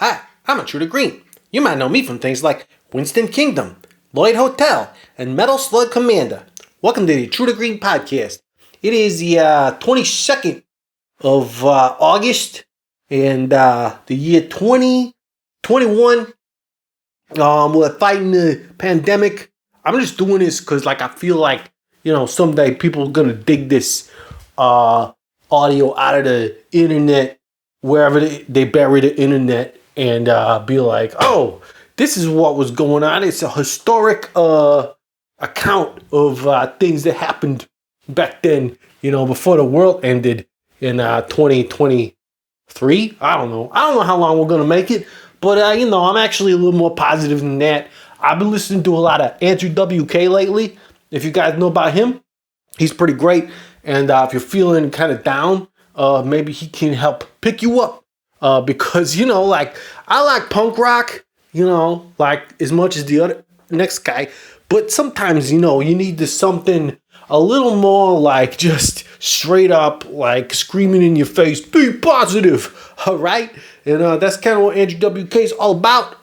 Hi, I'm Intruder Green. You might know me from things like Winston Kingdom, Lloyd Hotel, and Metal Slug Commander. Welcome to the Intruder Green Podcast. It is the 22nd of August, and the year 2021. We're fighting the pandemic. I'm just doing this because, I feel like, someday people are gonna dig this audio out of the internet, wherever they bury the internet, and be like, oh, this is what was going on. It's a historic account of things that happened back then, before the world ended in 2023. I don't know how long we're going to make it, but, I'm actually a little more positive than that. I've been listening to a lot of Andrew WK lately. If you guys know about him, he's pretty great. And if you're feeling kind of down, maybe he can help pick you up. Because, I like punk rock, as much as the other next guy. But sometimes, you need something a little more like just straight up, like screaming in your face, be positive, all right? And that's kind of what Andrew WK is all about.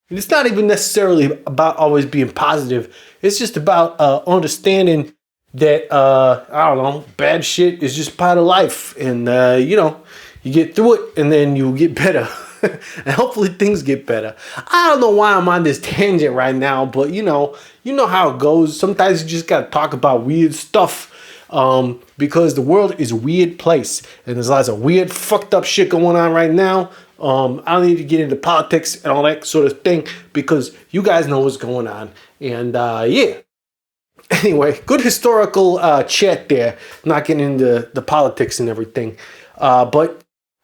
It's not even necessarily about always being positive. It's just about understanding that, bad shit is just part of life. And, you get through it and then you get better. And hopefully things get better. I don't know why I'm on this tangent right now, but you know how it goes. Sometimes you just gotta talk about weird stuff, because the world is a weird place and there's lots of weird, fucked up shit going on right now. I don't need to get into politics and all that sort of thing because you guys know what's going on. And yeah. Anyway, good historical chat there. Not getting into the politics and everything, but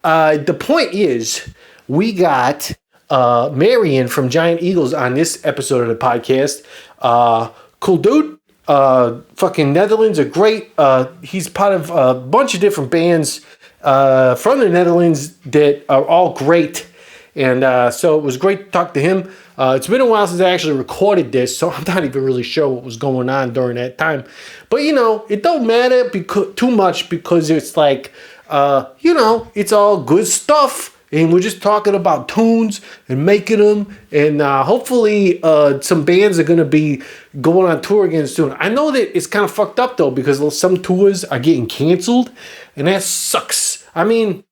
the point is, we got Marien from Giant Eagles on this episode of the podcast. Cool dude. Fucking Netherlands are great. He's part of a bunch of different bands from the Netherlands that are all great. And so it was great to talk to him. It's been a while since I actually recorded this, so I'm not even really sure what was going on during that time. But, it don't matter too much because it's like, it's all good stuff. And we're just talking about tunes and making them. And hopefully some bands are going to be going on tour again soon. I know that it's kind of fucked up, though, because some tours are getting canceled. And that sucks. I mean,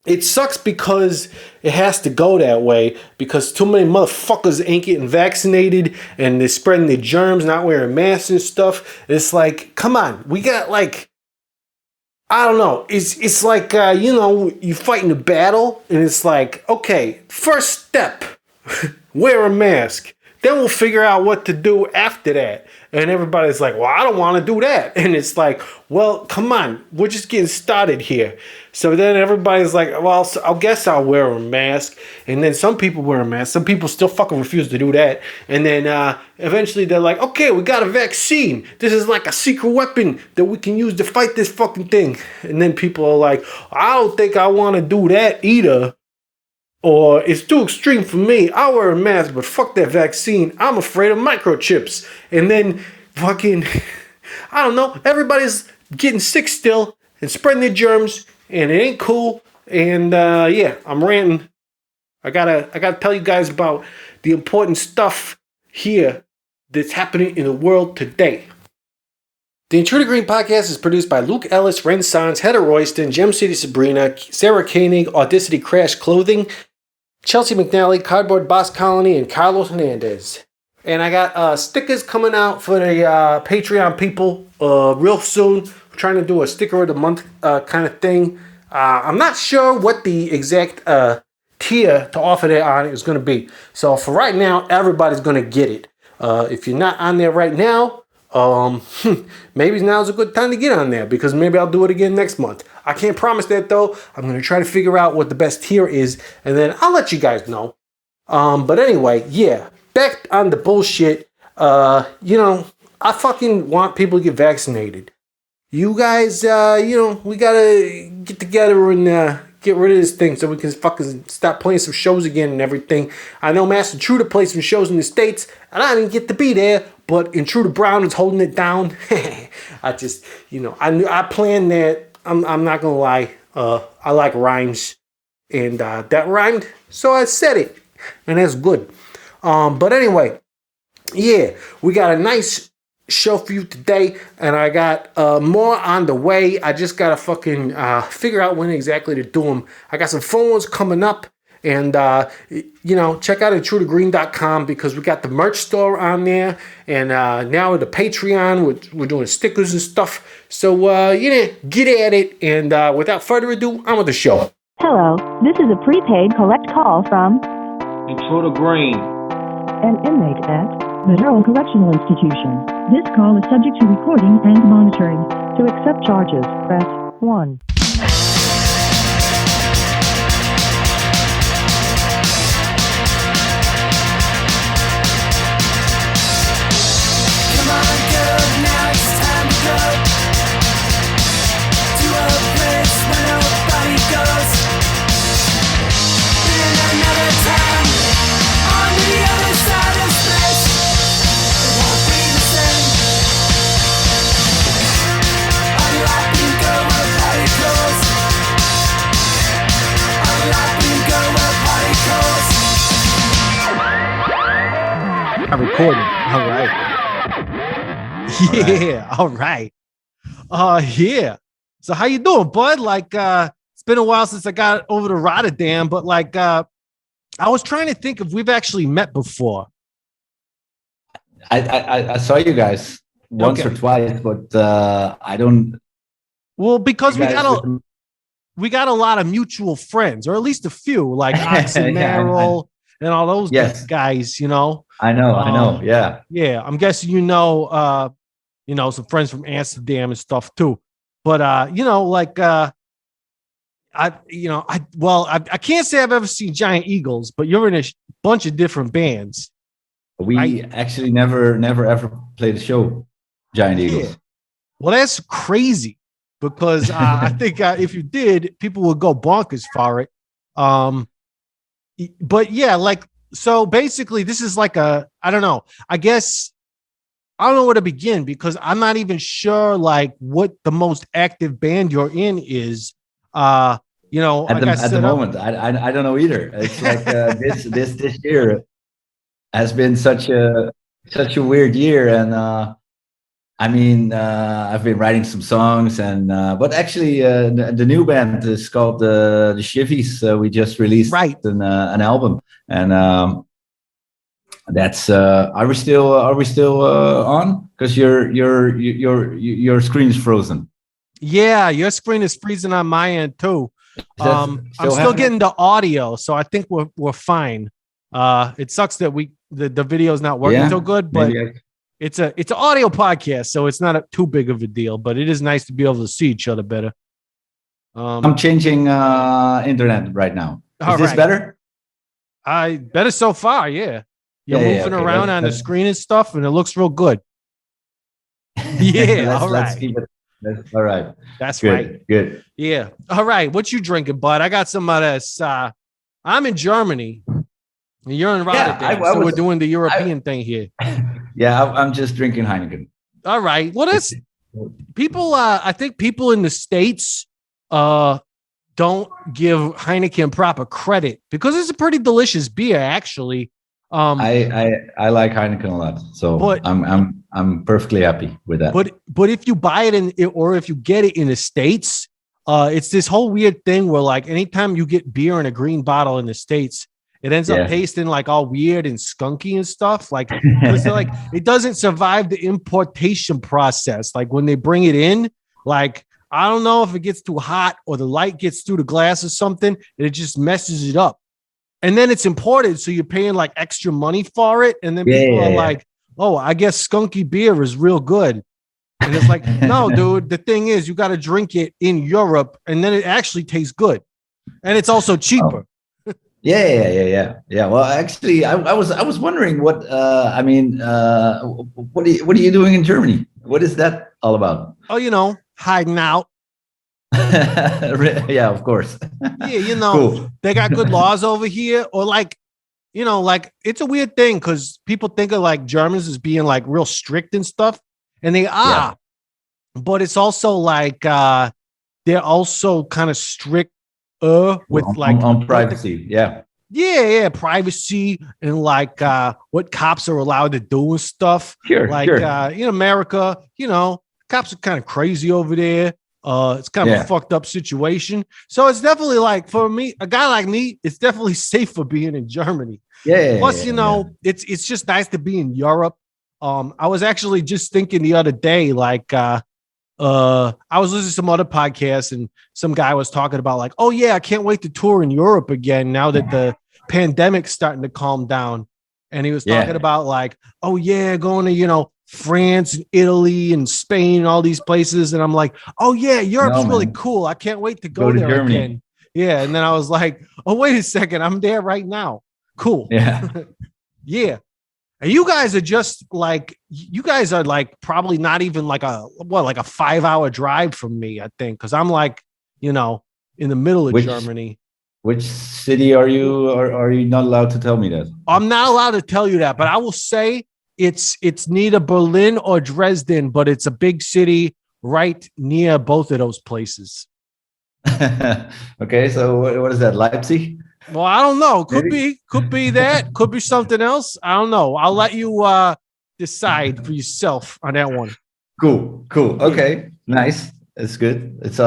it sucks because it has to go that way because too many motherfuckers ain't getting vaccinated and they're spreading the germs, not wearing masks and stuff. It's like, come on. We got I don't know. It's like, you fighting a battle and it's like, okay, first step, wear a mask. Then we'll figure out what to do after that. And everybody's like, well, I don't want to do that. And it's like, well, come on. We're just getting started here. So then everybody's like, well, I guess I'll wear a mask. And then some people wear a mask. Some people still fucking refuse to do that. And then eventually they're like, okay, we got a vaccine. This is like a secret weapon that we can use to fight this fucking thing. And then people are like, I don't think I want to do that either. Or it's too extreme for me. I'll wear a mask, but fuck that vaccine. I'm afraid of microchips. And then fucking, I don't know, everybody's getting sick still and spreading their germs. And it ain't cool. And yeah, I'm ranting. I gotta tell you guys about the important stuff here that's happening in the world today. The Intruder Green Podcast is produced by Luke Ellis, Ren Sans, Heather Royston, Gem City Sabrina, Sarah Koenig, Audacity Crash Clothing, Chelsea McNally, Cardboard Boss Colony, and Carlos Hernandez. And I got stickers coming out for the Patreon people real soon. We're trying to do a sticker of the month kind of thing. I'm not sure what the exact tier to offer that on is going to be. So for right now, everybody's going to get it. If you're not on there right now, maybe now's a good time to get on there because maybe I'll do it again next month. I can't promise that though. I'm going to try to figure out what the best tier is and then I'll let you guys know. But anyway, yeah, back on the bullshit. I fucking want people to get vaccinated. You guys, we gotta get together and get rid of this thing so we can fucking stop playing some shows again and everything. I know Master Intruder plays some shows in the States and I didn't get to be there, but Intruder Brown is holding it down. I just, I planned that. I'm not gonna lie. I like rhymes. And that rhymed, so I said it, and that's good. But anyway, yeah, we got a nice show for you today, and I got more on the way. I just gotta fucking figure out when exactly to do them. I got some phones coming up, and check out intrudergreen.com because we got the merch store on there, and now with the Patreon, we're doing stickers and stuff. So get at it, and without further ado, on with the show. Hello, this is a prepaid collect call from Intruder Green, an inmate at the Durham Correctional Institution. This call is subject to recording and monitoring. To accept charges, press 1. Come on, girl, now it's time to go to a place where nobody goes. In another time, on the other side of space, it won't be the same. Unlock and go where party goes. Unlock and go where party goes. I'm recording. All right. Yeah. All right. Yeah. So how you doing, bud? Like, it's been a while since I got over to Rotterdam, but like, I was trying to think if we've actually met before. I saw you guys once or twice, but I don't. Well, because we got a lot of mutual friends, or at least a few, like Ox and Merrill and all those guys. You know. I know. Yeah. Yeah. I'm guessing some friends from Amsterdam and stuff too. But I can't say I've ever seen Giant Eagles, but you're in a bunch of different bands. We actually never ever played a show, Giant Eagles. Yeah. Well, that's crazy because I think if you did, people would go bonkers for it. But yeah, like, so basically this is like I don't know. I guess I don't know where to begin because I'm not even sure like what the most active band you're in is. At the moment, I don't know either. It's like this year has been such a weird year, and I've been writing some songs, and but actually the new band is called the Shivvies. We just released an album, and that's are we still on? Because your screen is frozen. Yeah, your screen is freezing on my end too. I'm still getting the audio, so I think we're fine. It sucks that the video is not working so good, but it's an audio podcast, so it's not too big of a deal. But it is nice to be able to see each other better. I'm changing internet right now. Is this better? Better so far. Yeah, you're moving around on the screen and stuff, and it looks real good. Yeah, let's keep it. All right. That's good, right. Good. Yeah. All right. What you drinking, bud? I got some of this. I'm in Germany. And you're in Rotterdam. So we're doing the European thing here. Yeah, I'm just drinking Heineken. All right. Well, that's people. I think people in the States don't give Heineken proper credit because it's a pretty delicious beer, actually. I like Heineken a lot, so but, I'm perfectly happy with that. But if you buy it or if you get it in the States, it's this whole weird thing where like anytime you get beer in a green bottle in the States, it ends up tasting like all weird and skunky and stuff. Like, like it doesn't survive the importation process. Like when they bring it in, like I don't know if it gets too hot or the light gets through the glass or something, and it just messes it up. And then it's imported, so you're paying like extra money for it. And then people are like, oh, I guess skunky beer is real good. And it's like, no, dude, the thing is you got to drink it in Europe and then it actually tastes good. And it's also cheaper. Oh. Yeah. Well, actually, I was wondering what, what are you doing in Germany? What is that all about? Oh, hiding out. Yeah, of course. Yeah, cool. They got good laws over here, or like it's a weird thing because people think of like Germans as being like real strict and stuff, and they are, but it's also like they're also kind of strict with on privacy. Yeah, privacy and like what cops are allowed to do and stuff. Sure. In America, cops are kind of crazy over there. It's kind of a fucked up situation. So it's definitely like for me, a guy like me, it's definitely safer being in Germany. Plus, it's just nice to be in Europe. I was actually just thinking the other day, like I was listening to some other podcasts and some guy was talking about like, oh yeah, I can't wait to tour in Europe again now that the pandemic's starting to calm down. And he was talking about like, oh yeah, going to, France and Italy and Spain, all these places. And I'm like, oh yeah, Europe's really cool. I can't wait to go there Germany again. Yeah. And then I was like, oh, wait a second. I'm there right now. Cool. Yeah. Yeah. And you guys are just like, probably not even like a 5-hour drive from me, I think. Cause I'm like, in the middle of Germany. Which city are you, or are you not allowed to tell me that? I'm not allowed to tell you that, but I will say it's neither Berlin or Dresden, but it's a big city right near both of those places. Okay. So what is that? Leipzig? Well, I don't know. Could be that. Could be something else. I don't know. I'll let you decide for yourself on that one. Cool. Okay. Nice. It's good. It's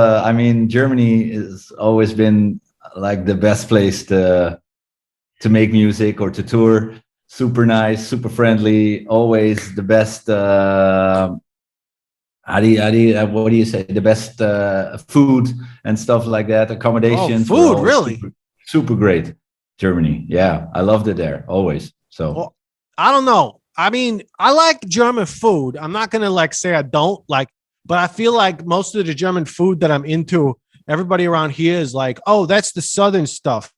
Germany has always been like the best place to make music or to tour. Super nice, super friendly, always the best what do you say? The best food and stuff like that. Accommodations. Oh, food, really? Super great. Germany. Yeah. I loved it there always. So well, I don't know. I mean, I like German food. I'm not going to like say I don't like, but I feel like most of the German food that I'm into, everybody around here is like, oh, that's the Southern stuff.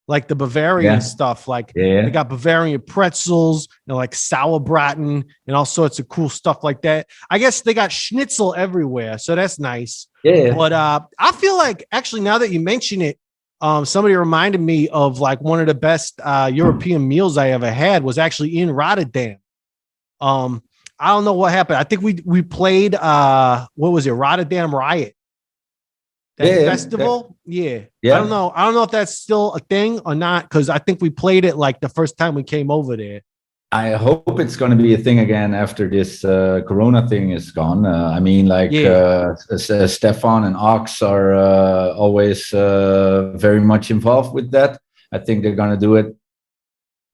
Like the Bavarian stuff. Like they got Bavarian pretzels and like sauerbraten and all sorts of cool stuff like that. I guess they got schnitzel everywhere. So that's nice. Yeah. But I feel like actually now that you mention it, somebody reminded me of like one of the best European meals I ever had was actually in Rotterdam. I don't know what happened. I think we played what was it? Rotterdam Riot. That festival. Yeah. I don't know. I don't know if that's still a thing or not, because I think we played it like the first time we came over there. I hope it's going to be a thing again after this Corona thing is gone. Stefan and Ox are always very much involved with that. I think they're going to do it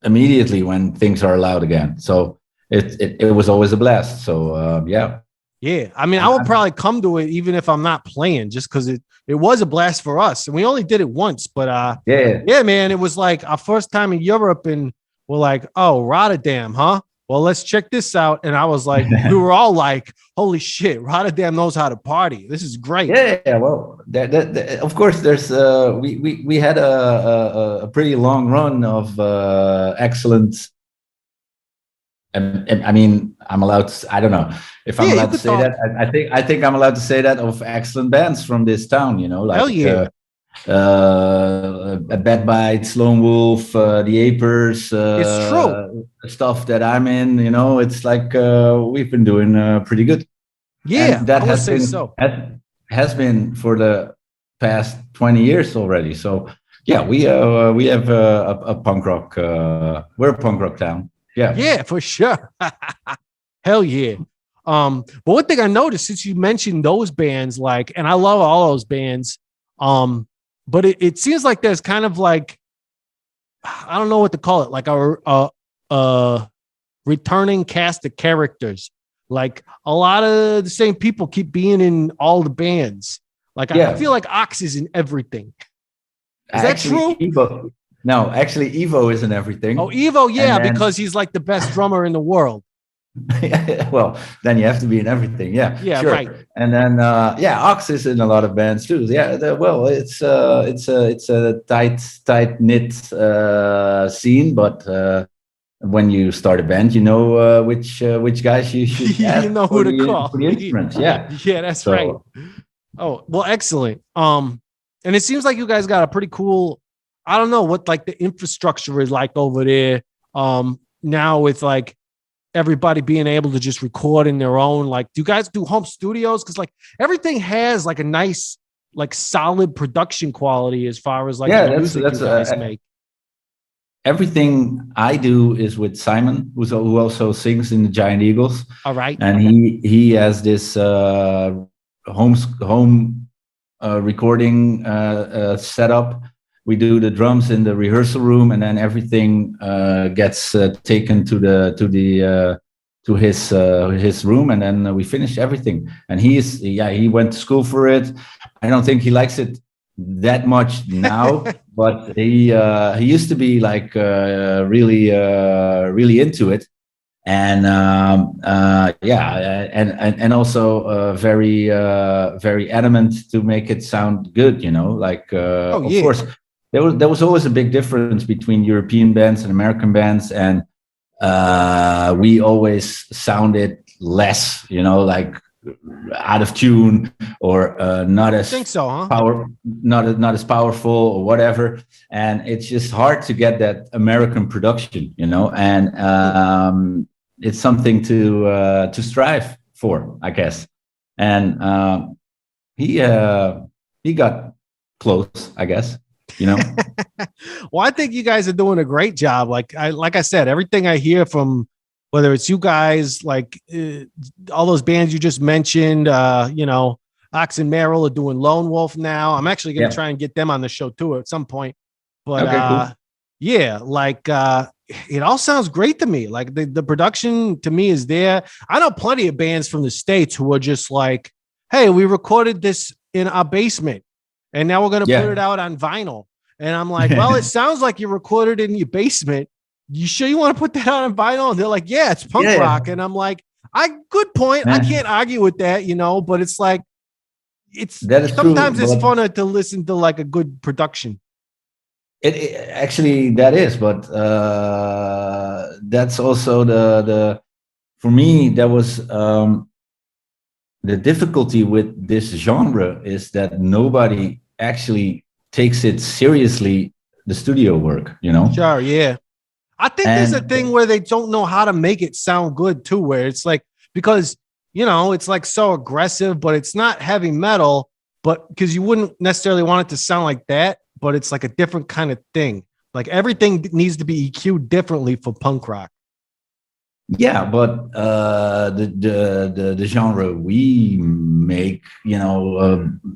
immediately when things are allowed again. So it was always a blast. So yeah. Yeah, I mean, I would probably come to it even if I'm not playing, just because it was a blast for us, and we only did it once. But yeah, man, it was like our first time in Europe, and we're like, oh, Rotterdam, huh? Well, let's check this out. And I was like, we were all like, holy shit, Rotterdam knows how to party. This is great. Yeah. Well, of course, there's we had a pretty long run of excellent. I mean, I'm allowed to. I don't know if I'm allowed to say that. I think I'm allowed to say that of excellent bands from this town. Like hell yeah. Bad Bites, Lone Wolf, the Apers. It's true. Stuff that I'm in. It's like we've been doing pretty good. Yeah, and that has been for the past 20 years already. So yeah, we have a punk rock. We're a punk rock town. Yeah, for sure. Hell yeah. But one thing I noticed since you mentioned those bands, like, and I love all those bands, but it seems like there's kind of like, I don't know what to call it, like a returning cast of characters. Like a lot of the same people keep being in all the bands. Like I feel like Ox is in everything. Is that true? No, actually, Evo isn't everything. Oh, Evo, yeah, because he's like the best drummer in the world. Well, then you have to be in everything. Yeah, sure. Right. And then, Ox is in a lot of bands too. Yeah, it's a tight knit scene, but when you start a band, you know which guys you should ask you know who to call for the instruments. Yeah, yeah, that's right. Oh, well, excellent. And it seems like you guys got a pretty cool. I don't know what like the infrastructure is like over there now with like everybody being able to just record in their own. Like, do you guys do home studios? Because like everything has like a nice like solid production quality as far as like Yeah, the music you guys make. Everything I do is with Simon, who also sings in the Giant Eagles. All right. And he has this home recording setup. We do the drums in the rehearsal room, and then everything gets taken to his room, and then we finish everything. And he went to school for it. I don't think he likes it that much now, but he used to be like really into it. And and also very adamant to make it sound good, like of course there was always a big difference between European bands and American bands, and we always sounded less, like out of tune, or not as not as powerful or whatever. And it's just hard to get that American production, and it's something to strive for, I guess. And he got close, I guess. Well, I think you guys are doing a great job. Like I said, everything I hear from, whether it's you guys, like all those bands you just mentioned, Ox and Merrill are doing Lone Wolf now. I'm actually going to try and get them on the show too at some point. But cool. It all sounds great to me. Like the production to me is there. I know plenty of bands from the States who are just like, hey, we recorded this in our basement and now we're going to put it out on vinyl. And I'm like, well, it sounds like you recorded it in your basement. You sure you want to put that out on vinyl? And they're like, yeah, it's punk rock. And I'm like, good point. I can't argue with that, but it's like, sometimes it's funner to listen to like a good production. It actually, that is, but that's also the for me, that was the difficulty with this genre is that nobody actually takes it seriously, the studio work, Sure, yeah. I think there's a thing where they don't know how to make it sound good too, where it's like, because, it's like so aggressive, but it's not heavy metal, but because you wouldn't necessarily want it to sound like that, but it's like a different kind of thing. Like everything needs to be EQ'd differently for punk rock. Yeah, but the genre we make,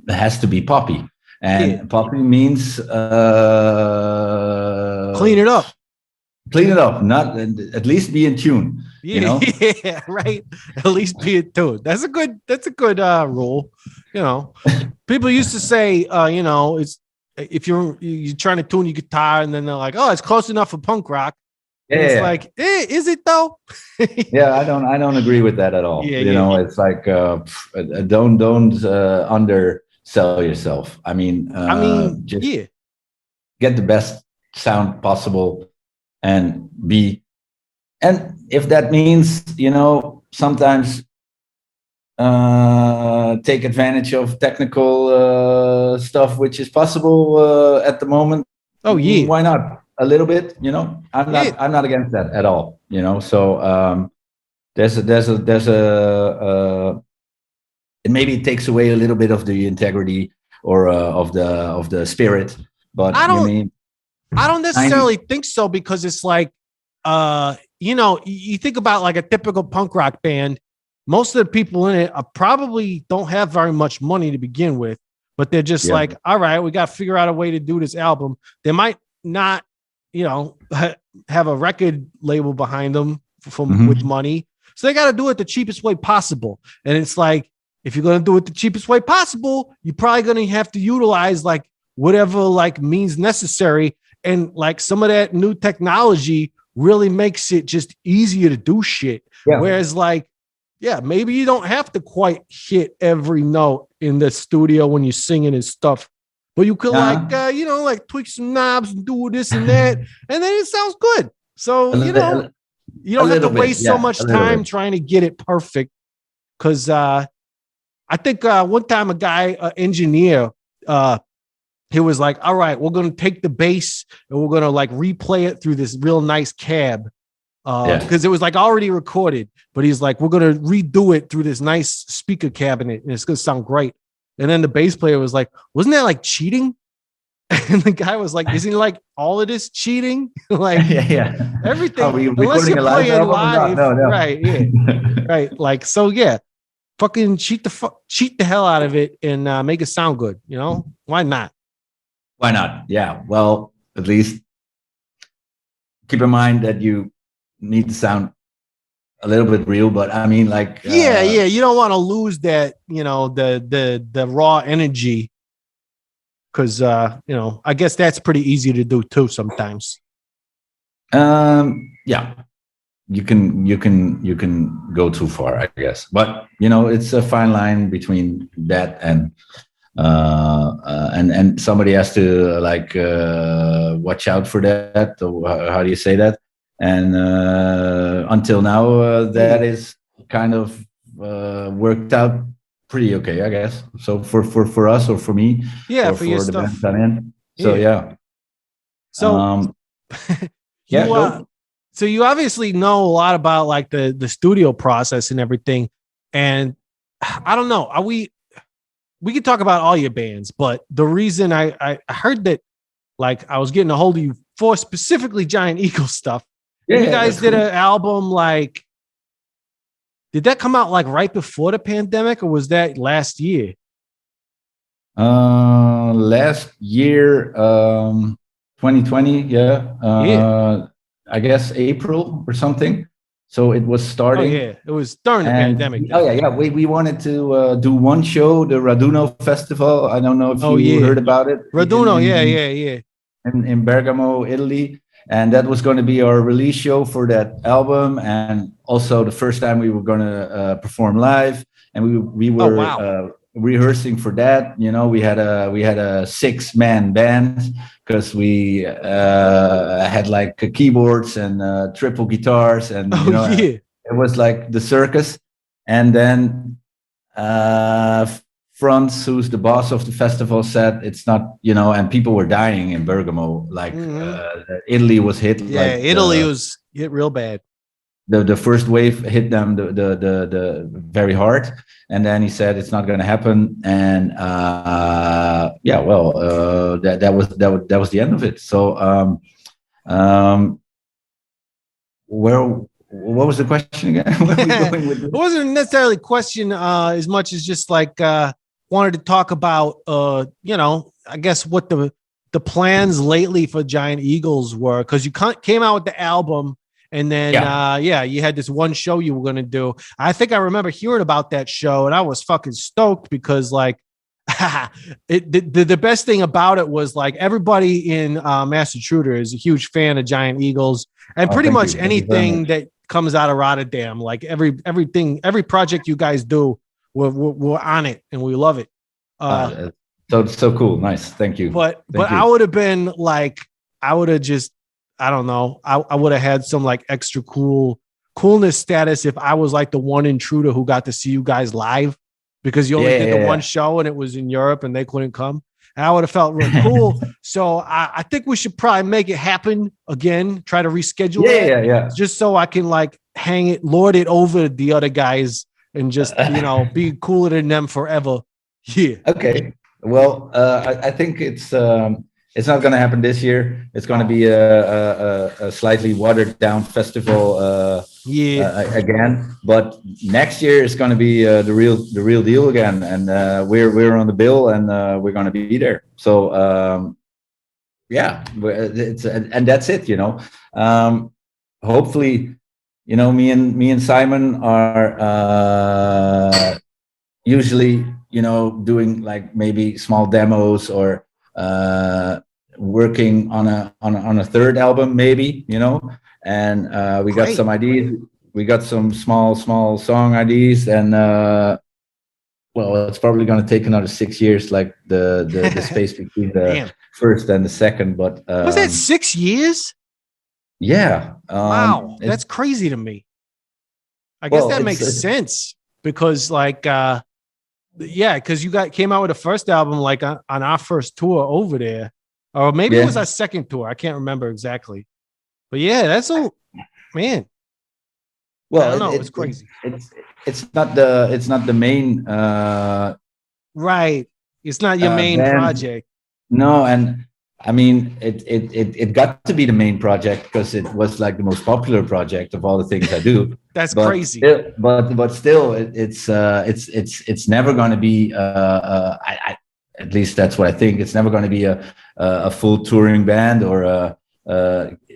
has to be poppy. And poppy means clean it up. Clean it up, not at least be in tune. Yeah, right. At least be in tune. That's a good rule. People used to say, it's if you're trying to tune your guitar, and then they're like, oh, it's close enough for punk rock. Yeah, it's like, is it though? Yeah, I don't agree with that at all. It's like don't undersell yourself. I mean, just get the best sound possible. And if that means, sometimes take advantage of technical stuff, which is possible at the moment. Oh yeah, why not? A little bit, I'm not against that at all. So there's a maybe it takes away a little bit of the integrity or of the spirit, but I don't necessarily think so, because it's like, you think about like a typical punk rock band. Most of the people in it probably don't have very much money to begin with, but they're just like, all right, we got to figure out a way to do this album. They might not, have a record label behind them with money. So they got to do it the cheapest way possible. And it's like, if you're going to do it the cheapest way possible, you're probably going to have to utilize like whatever like means necessary. And like some of that new technology really makes it just easier to do shit. Yeah. Whereas like, maybe you don't have to quite hit every note in the studio when you're singing and stuff, but you could like tweak some knobs and do this and that, and then it sounds good. So, you don't have to waste so much time trying to get it perfect. Cause I think one time a guy, engineer, he was like, all right, we're going to take the bass and we're going to like replay it through this real nice cab. Because it was like already recorded, but he's like, we're going to redo it through this nice speaker cabinet and it's going to sound great. And then the bass player was like, wasn't that like cheating? And the guy was like, isn't like all of this cheating? Like yeah. everything, Are we unless recording you're a live playing album or not? live. No. Right. Yeah. Right. Like, so yeah, fucking cheat the hell out of it and make it sound good. You know, why not? Why not? Yeah. Well, at least keep in mind that you need to sound a little bit real, but I mean, like, Yeah. You don't want to lose that, you know, the raw energy. Cause you know, I guess that's pretty easy to do too sometimes. yeah, you can go too far, I guess, but you know, it's a fine line between that and somebody has to like watch out for that, or how do you say that? And until now, that is kind of worked out pretty okay, I guess. So for us, or for me, Yeah, or for your the stuff. band I'm in. So yeah. So yeah. So you obviously know a lot about like the studio process and everything. And I don't know, we could talk about all your bands, but the reason I heard that, like, I was getting a hold of you for specifically Giant Eagle stuff. Yeah, you guys did cool. an album, like, did that come out like right before the pandemic, or was that last year? Last year, 2020. Yeah. I guess April or something. So it was starting. Oh yeah, it was during the pandemic. Yeah. We wanted to do one show, the Raduno Festival. I don't know if you heard about it. Raduno, yeah. In Bergamo, Italy. And that was going to be our release show for that album, and also the first time we were going to perform live. And we were rehearsing for that. You know, we had a 6-man band, because we had like keyboards and triple guitars, and it was like the circus. And then Franz, who's the boss of the festival, said it's not, and people were dying in Bergamo. Like Italy was hit. Yeah, like Italy was hit real bad. The first wave hit them the very hard, and then he said it's not going to happen. And that was the end of it. So what was the question again? Where are we going with this? It wasn't necessarily a question as much as just like wanted to talk about I guess what the plans lately for Giant Eagles were, because you came out with the album. And then, you had this one show you were going to do. I think I remember hearing about that show, and I was fucking stoked because, like, the best thing about it was, like, everybody in Mass Intruder is a huge fan of Giant Eagles, and pretty much anything that comes out of Rotterdam, like every project you guys do, we're on it and we love it. So cool, nice, thank you. But I would have been like, I would have just. I don't know. I would have had some like extra coolness status if I was like the one intruder who got to see you guys live, because you only did the one show and it was in Europe and they couldn't come. And I would have felt real cool. So I think we should probably make it happen again. Try to reschedule it. Yeah. Just so I can like lord it over the other guys and just, be cooler than them forever. Yeah. Okay. Well, I think it's not going to happen this year. It's going to be a slightly watered down festival again. But next year is going to be the real deal again, and we're on the bill, and we're going to be there. So and that's it. Hopefully, me and Simon are usually doing like maybe small demos, or working on a third album, maybe, and we got some ideas. We got some small song ideas, and it's probably going to take another 6 years, like the space between the first and the second. But was that 6 years? Yeah. Wow, that's crazy to me. I guess that makes sense, because like because you came out with the first album like on our first tour over there, or maybe it was our second tour. I can't remember exactly, but that's man. Well, I don't know. It's crazy. It's not the main Right. It's not your main then- project. No, and I mean, it got to be the main project because it was like the most popular project of all the things I do. That's But crazy. still, it's never going to be. At least that's what I think. It's never going to be a full touring band or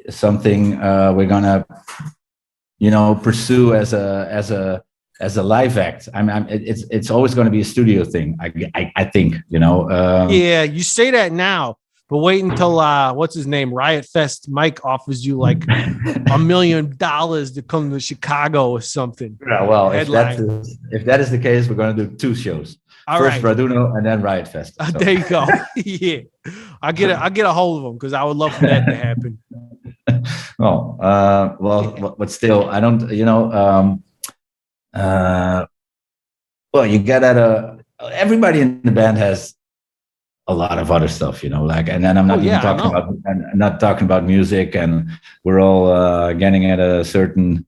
something we're gonna, pursue as a live act. It's always going to be a studio thing. I think. Yeah, you say that now, but wait until what's his name, Riot Fest Mike offers you like $1 million to come to Chicago or something. Yeah, well, if Headline. that is the case, we're going to do 2 shows. All First right. Raduno and then Riot Fest. So. There you go. Yeah, I'll get a hold of him because I would love for that to happen. But still, I don't. You get at everybody in the band has a lot of other stuff, like, and then I'm not even talking about, I'm not talking about music, and we're all getting at a certain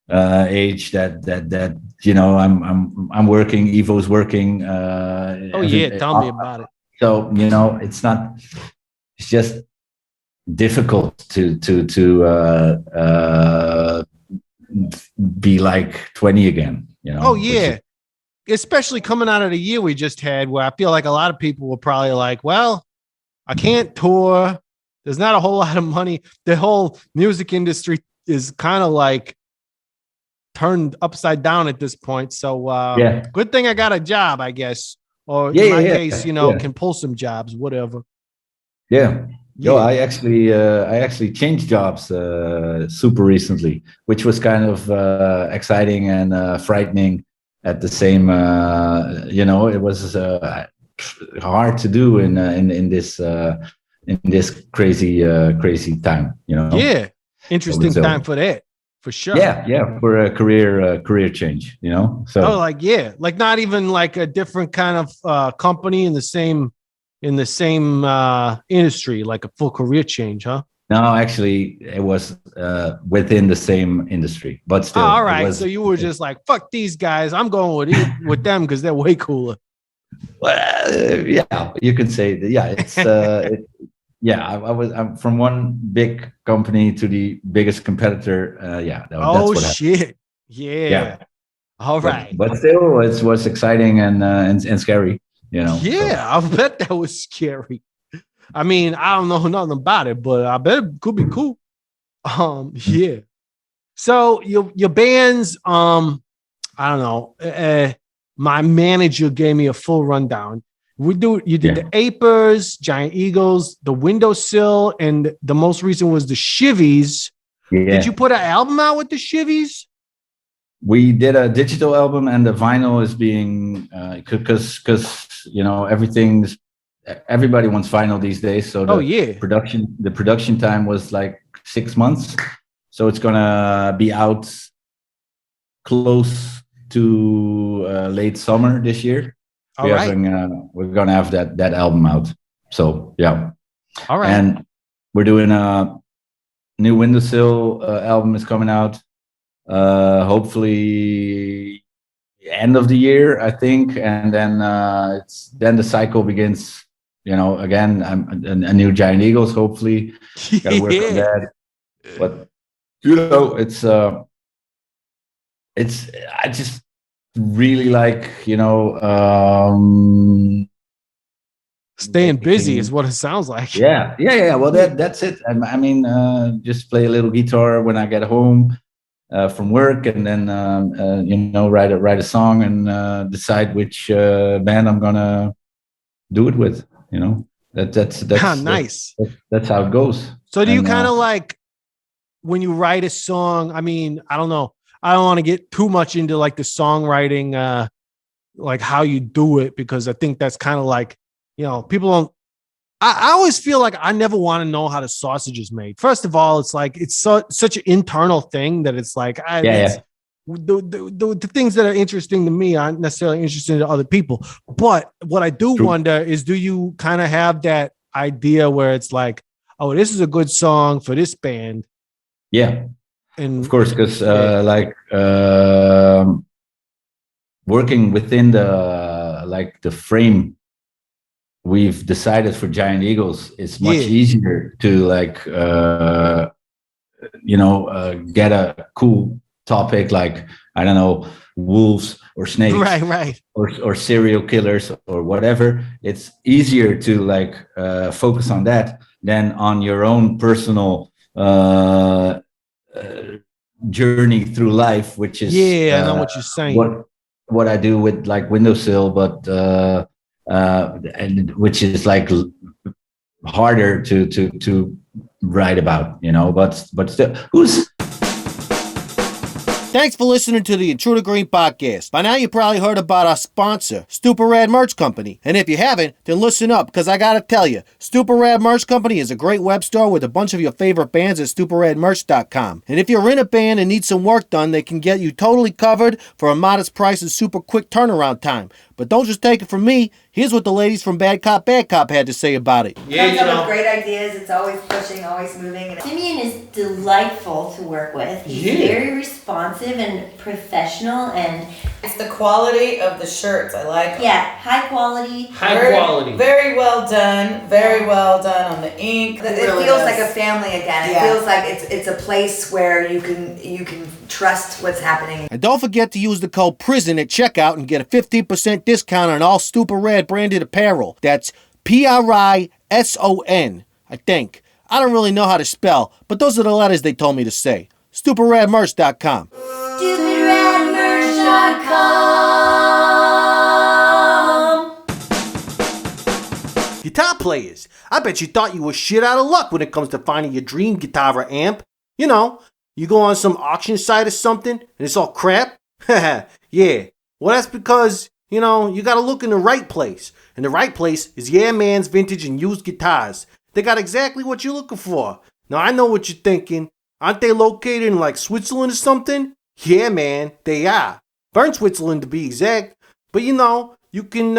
age that I'm working, Evo's working. Tell me about it. So it's just difficult to be like 20 again. Especially coming out of the year we just had, where I feel like a lot of people were probably like, well, I can't tour. There's not a whole lot of money. The whole music industry is kind of like turned upside down at this point. So good thing I got a job, I guess. Or in my case, can pull some jobs, whatever. Yeah. Yo, I actually changed jobs super recently, which was kind of exciting and frightening at the same. It was hard to do in this crazy time. Yeah, interesting time for that, for sure. Yeah, for a career change. So like not even like a different kind of company in the same industry, like a full career change, huh? No, actually, it was within the same industry, but still. All right, so you were just like, "Fuck these guys! I'm going with them because they're way cooler." Well, yeah, you can say that. Yeah, it's I'm from one big company to the biggest competitor. That's what shit! Yeah. All right, but still, it was exciting and scary. I bet that was scary. I mean, I don't know nothing about it, but I bet it could be cool. Yeah. So your bands, I don't know. My manager gave me a full rundown. You did the Apers, Giant Eagles, the Windowsill, and the most recent was the Chivies. Yeah. Did you put an album out with the Chivies? We did a digital album, and the vinyl is being because everybody wants vinyl these days. So the production time was like 6 months. So it's gonna be out close to late summer this year. We're gonna have that album out. So yeah. All right. And we're doing a new Windowsill album is coming out. Hopefully end of the year, I think, and then the cycle begins. Again, a new Giant Eagles. Hopefully, gotta work on that. But I just really like staying busy is what it sounds like. Yeah. Well, that's it. I mean, just play a little guitar when I get home from work, and then write a song and decide which band I'm gonna do it with. That's nice. That's how it goes. So do you kind of like when you write a song? I mean, I don't know. I don't want to get too much into like the songwriting, like how you do it, because I think that's kind of like, people don't. I always feel like I never want to know how the sausage is made. First of all, it's like it's such an internal thing that it's like the things that are interesting to me aren't necessarily interesting to other people. But what I do wonder is, do you kind of have that idea where it's like, oh, this is a good song for this band? Yeah, and of course, because working within the like the frame we've decided for Giant Eagles is much easier to like get a cool topic like, I don't know, wolves or snakes, right, or serial killers or whatever. It's easier to like focus on that than on your own personal journey through life, which is I know what you're saying. What I do with like Windowsill, but and which is like harder to write about, but still, Thanks for listening to the Intruder Green Podcast. By now you probably heard about our sponsor, Stupid Rad Merch Company. And if you haven't, then listen up, because I gotta tell you, Stupid Rad Merch Company is a great web store with a bunch of your favorite bands at stupidradmerch.com. And if you're in a band and need some work done, they can get you totally covered for a modest price and super quick turnaround time. But don't just take it from me. Here's what the ladies from Bad Cop had to say about it. Comes up with great ideas. It's always pushing, always moving. And Simeon is delightful to work with. He's very responsive and professional, and it's the quality of the shirts. I like. high quality. Very well done. Very well done on the ink. It really feels like a family again. It feels like it's a place where you can trust what's happening. And don't forget to use the code PRISON at checkout and get a 15% discount on all Stupid Rad branded apparel. That's PRISON, I think. I don't really know how to spell, but those are the letters they told me to say. StupidRadMerch.com. StupidRadMerch.com. Guitar players, I bet you thought you were shit out of luck when it comes to finding your dream guitar or amp. You know, you go on some auction site or something and it's all crap. Yeah. Well, that's because, you gotta look in the right place. And the right place is Yeah Man's Vintage and Used Guitars. They got exactly what you're looking for. Now, I know what you're thinking. Aren't they located in like Switzerland or something? Yeah, man, they are. Bern, Switzerland to be exact. But you can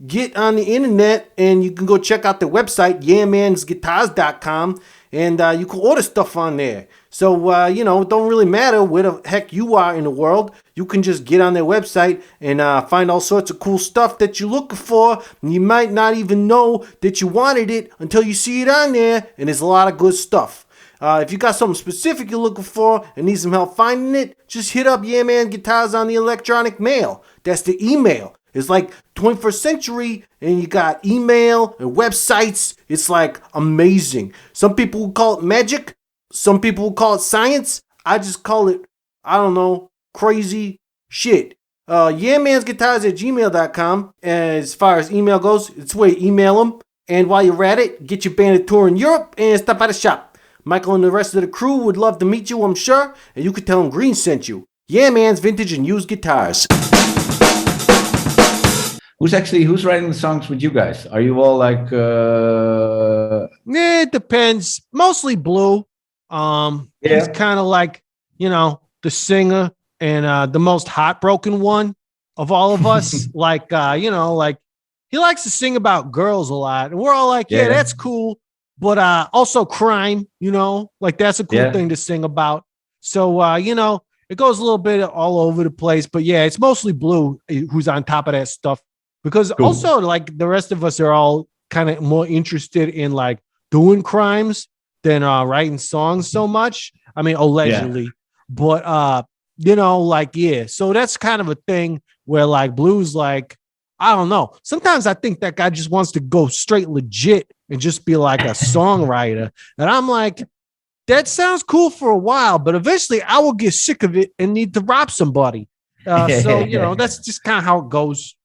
get on the internet and you can go check out their website, yeahmansguitars.com, and you can order stuff on there. So, it don't really matter where the heck you are in the world. You can just get on their website and find all sorts of cool stuff that you're looking for. And you might not even know that you wanted it until you see it on there. And there's a lot of good stuff. If you got something specific you're looking for and need some help finding it, just hit up Yeah Man Guitars on the electronic mail. That's the email. It's like 21st century and you got email and websites. It's like amazing. Some people will call it magic. Some people will call it science. I just call it, I don't know, crazy shit. yeahmansguitars@gmail.com. As far as email goes, it's where you email them. And while you're at it, get your band a tour in Europe and stop by the shop. Michael and the rest of the crew would love to meet you, I'm sure. And you could tell them Green sent you. Yeah Man's Vintage and Used Guitars. Who's writing the songs with you guys? Are you all like It depends. Mostly Blue. He's kind of like, the singer and the most heartbroken one of all of us. Like he likes to sing about girls a lot. And we're all like, yeah, that's cool. But also crime, like that's a cool thing to sing about. So it goes a little bit all over the place. But yeah, it's mostly Blue who's on top of that stuff. Because also, like, the rest of us are all kind of more interested in, like, doing crimes than writing songs so much. I mean, allegedly. Yeah. But, so that's kind of a thing where, like, Blue's like, I don't know. Sometimes I think that guy just wants to go straight legit and just be, like, a songwriter. And I'm like, that sounds cool for a while, but eventually I will get sick of it and need to rob somebody. So, that's just kind of how it goes.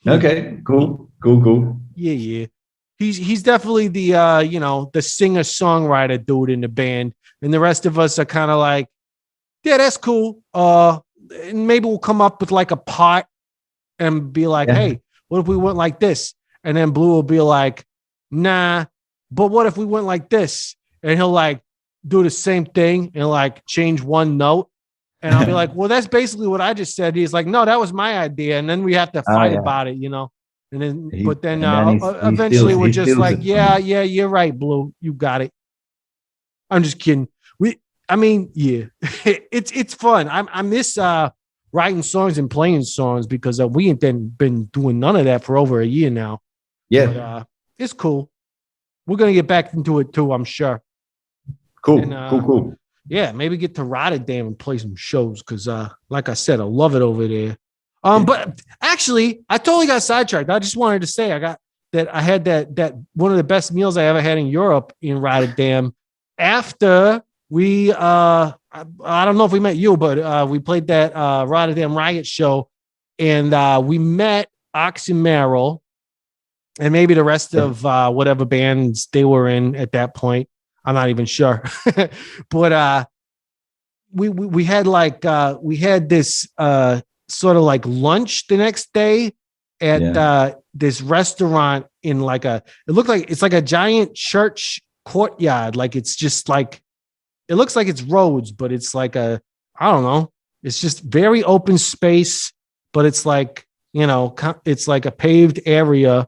Okay, cool. Yeah. He's definitely the the singer-songwriter dude in the band, and the rest of us are kind of like, yeah, that's cool. And maybe we'll come up with like a part and be like, hey, what if we went like this? And then Blue will be like, nah, but what if we went like this? And he'll like do the same thing and like change one note. And I'll be like, well, that's basically what I just said. He's like, no, that was my idea. And then we have to fight about it, And then, eventually we're just like, yeah, you're right, Blue. You got it. I'm just kidding. It's fun. I miss writing songs and playing songs because we ain't been doing none of that for over a year now. Yeah. But, it's cool. We're going to get back into it too, I'm sure. Cool. And, Cool. Yeah, maybe get to Rotterdam and play some shows because, like I said, I love it over there. But actually, I totally got sidetracked. I just wanted to say I had that one of the best meals I ever had in Europe in Rotterdam after we I don't know if we met you, but we played that Rotterdam Riot show, and we met Oxymarrow and maybe the rest of whatever bands they were in at that point. I'm not even sure. But we had we had this sort of like lunch the next day at this restaurant in it looked like it's like a giant church courtyard. Like it's just like, it looks like it's roads, but it's like I don't know. It's just very open space, but it's like, it's like a paved area.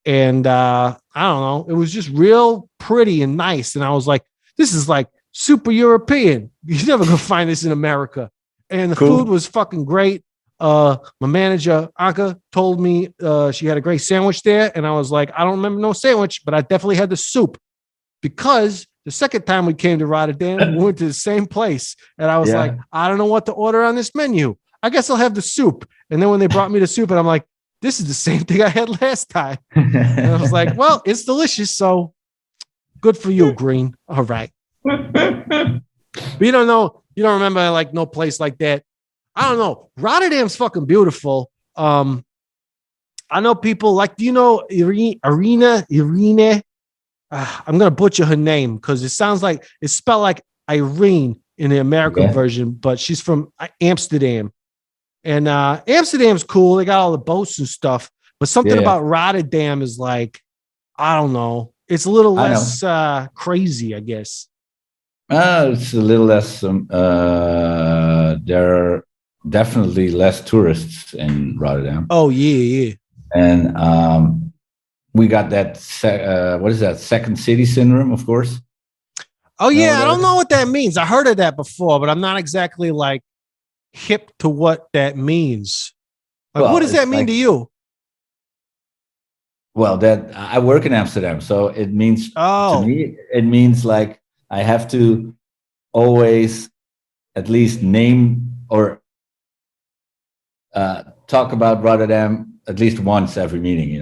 And I don't know. It was just real pretty and nice. And I was like, this is like super European. You're never going to find this in America. And the food was fucking great. My manager, Anka, told me she had a great sandwich there. And I was like, I don't remember no sandwich, but I definitely had the soup. Because the second time we came to Rotterdam, we went to the same place. And I was like, I don't know what to order on this menu. I guess I'll have the soup. And then when they brought me the soup, and I'm like, this is the same thing I had last time. And I was like, well, it's delicious. So good for you, Green. All right. But you don't know, you don't remember like no place like that. I don't know. Rotterdam's fucking beautiful. I know people like, do you know Irene? I'm going to butcher her name because it sounds like it's spelled like Irene in the American version, but she's from Amsterdam. And Amsterdam's cool. They got all the boats and stuff. But something about Rotterdam is like, I don't know. It's a little less crazy, I guess. It's a little less. There are definitely less tourists in Rotterdam. Oh, yeah. And we got that, what is that? Second city syndrome, of course. Oh, yeah. I don't know what that means. I heard of that before, but I'm not exactly like hip to what that means. Like, what does that mean to you? Well, that I work in Amsterdam, so it means to me, it means like I have to always at least name or talk about Rotterdam at least once every meeting,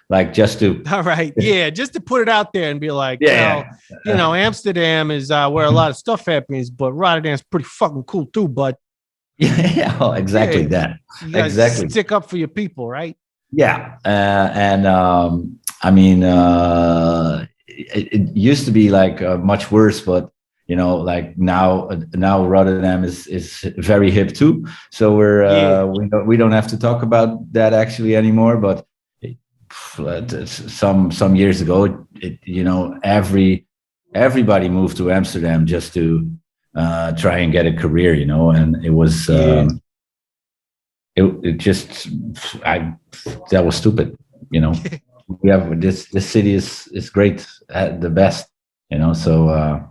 like just to. All right. Yeah. Just to put it out there and be like, Amsterdam is where a lot of stuff happens, but Rotterdam's pretty fucking cool too, but. Yeah, exactly that. Exactly. Stick up for your people, right? Yeah. I mean, it used to be like much worse, but like now Rotterdam is very hip too. So we don't have to talk about that actually anymore. But some years ago, everybody moved to Amsterdam just to try and get a career, and it was that was stupid. We have this city is great, the best, so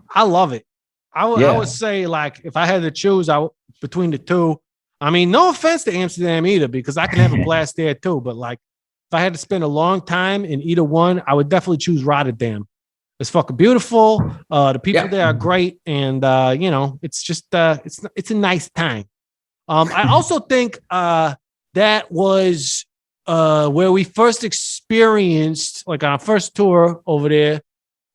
I love it. I would say, like, if I had to choose between the two, I mean, no offense to Amsterdam either, because I can have a blast there too, but like if I had to spend a long time in either one, I would definitely choose Rotterdam. It's fucking beautiful. The people there are great, and it's just it's a nice time. I also think that was where we first experienced, like on our first tour over there,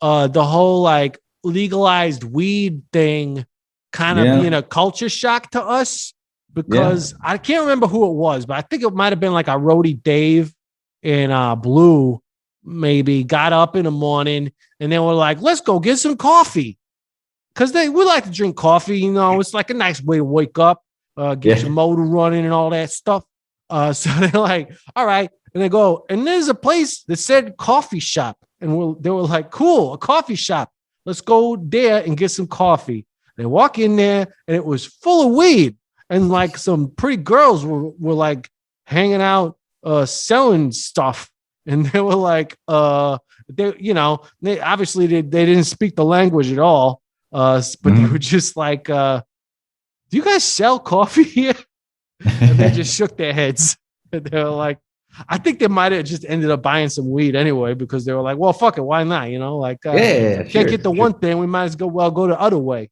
the whole like legalized weed thing kind of being a culture shock to us, because I can't remember who it was, but I think it might have been like our roadie Dave and Blue maybe got up in the morning and they were like, let's go get some coffee. Because we like to drink coffee, it's like a nice way to wake up, get your motor running and all that stuff. So they're like, all right. And they go, and there's a place that said coffee shop. And they were like, cool, a coffee shop. Let's go there and get some coffee. They walk in there and it was full of weed. And like some pretty girls were like hanging out, selling stuff. And they were like, they obviously they didn't speak the language at all. But they were just like, do you guys sell coffee here? And they just shook their heads. They were like, I think they might have just ended up buying some weed anyway because they were like, well, fuck it, why not? You know, like Sure, can't get the one thing, we might as well go the other way.